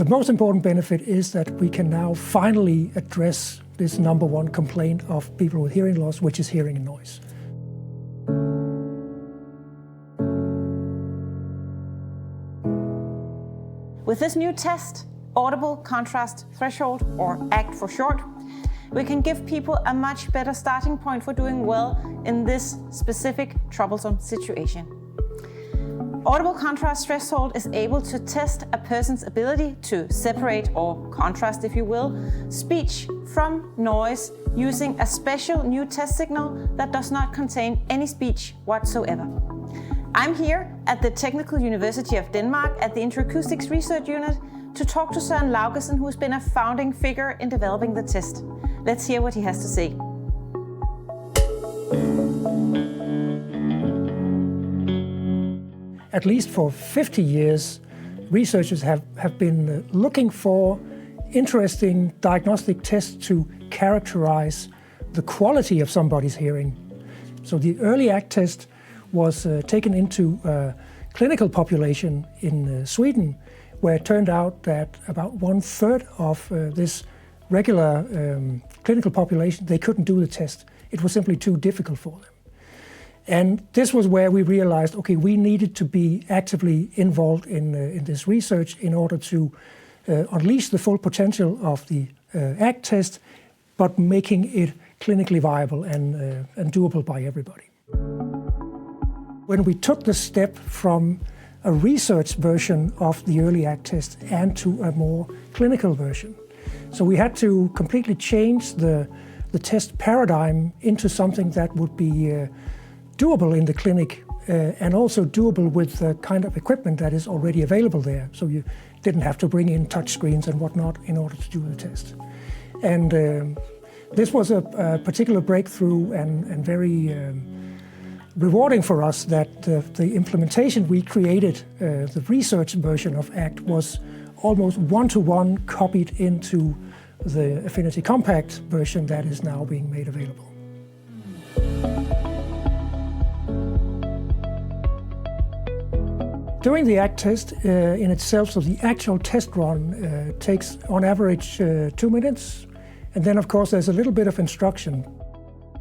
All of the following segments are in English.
The most important benefit is that we can now finally address this number one complaint of people with hearing loss, which is hearing and noise. With this new test, audible contrast threshold, or ACT for short, we can give people a much better starting point for doing well in this specific troublesome situation. Audible contrast threshold is able to test a person's ability to separate, or contrast if you will, speech from noise using a special new test signal that does not contain any speech whatsoever. I'm here at the Technical University of Denmark at the Interacoustics Research Unit to talk to Søren Laugesen, who has been a founding figure in developing the test. Let's hear what he has to say. At least for 50 years, researchers have been looking for interesting diagnostic tests to characterize the quality of somebody's hearing. So the early ACT test was taken into a clinical population in Sweden, where it turned out that about 1/3 of this regular clinical population, they couldn't do the test. It was simply too difficult for them. And this was where we realized, okay, we needed to be actively involved in this research in order to unleash the full potential of the ACT test, but making it clinically viable and doable by everybody. When we took the step from a research version of the early ACT test and to a more clinical version, so we had to completely change the test paradigm into something that would be doable in the clinic and also doable with the kind of equipment that is already available there. So you didn't have to bring in touch screens and whatnot in order to do the test. And this was a particular breakthrough and very rewarding for us that the implementation we created, the research version of ACT, was almost one-to-one copied into the Affinity Compact version that is now being made available. Doing the ACT test in itself, so the actual test run takes on average 2 minutes, and then of course there's a little bit of instruction.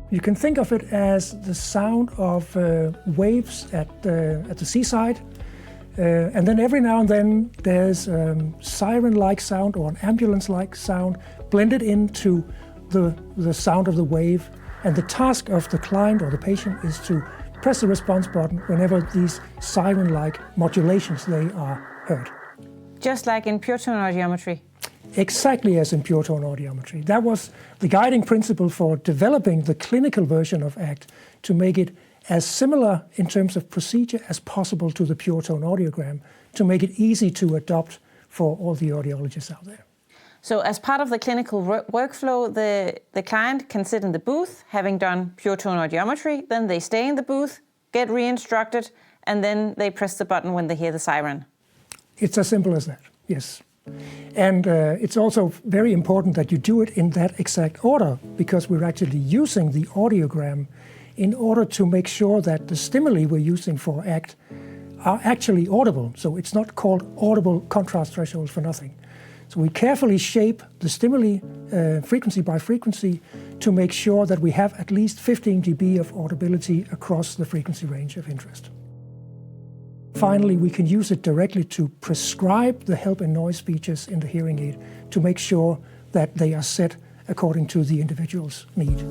You can think of it as the sound of waves at the seaside, and then every now and then there's siren-like sound or an ambulance-like sound blended into the sound of the wave, and the task of the client or the patient is to press the response button whenever these siren-like modulations they are heard. Just like in pure tone audiometry? Exactly as in pure tone audiometry. That was the guiding principle for developing the clinical version of ACT, to make it as similar in terms of procedure as possible to the pure tone audiogram, to make it easy to adopt for all the audiologists out there. So as part of the clinical workflow, the client can sit in the booth, having done pure tone audiometry, then they stay in the booth, get re-instructed, and then they press the button when they hear the siren. It's as simple as that, yes. And it's also very important that you do it in that exact order, because we're actually using the audiogram in order to make sure that the stimuli we're using for ACT are actually audible. So it's not called audible contrast threshold for nothing. So we carefully shape the stimuli frequency by frequency to make sure that we have at least 15 dB of audibility across the frequency range of interest. Finally, we can use it directly to prescribe the help and noise features in the hearing aid to make sure that they are set according to the individual's need.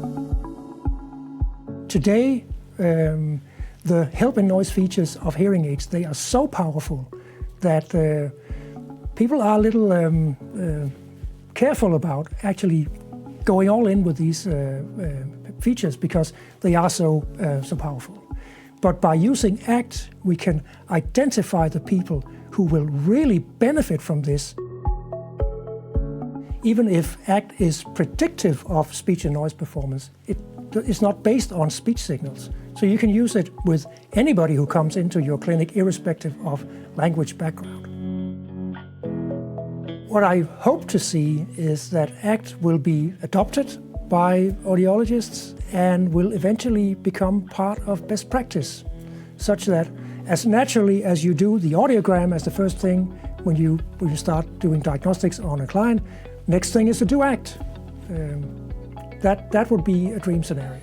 Today, the help and noise features of hearing aids, they are so powerful that people are a little careful about actually going all in with these features because they are so powerful. But by using ACT, we can identify the people who will really benefit from this. Even if ACT is predictive of speech and noise performance, it is not based on speech signals. So you can use it with anybody who comes into your clinic, irrespective of language background. What I hope to see is that ACT will be adopted by audiologists and will eventually become part of best practice, such that as naturally as you do the audiogram as the first thing when you start doing diagnostics on a client. Next thing is to do ACT. That would be a dream scenario.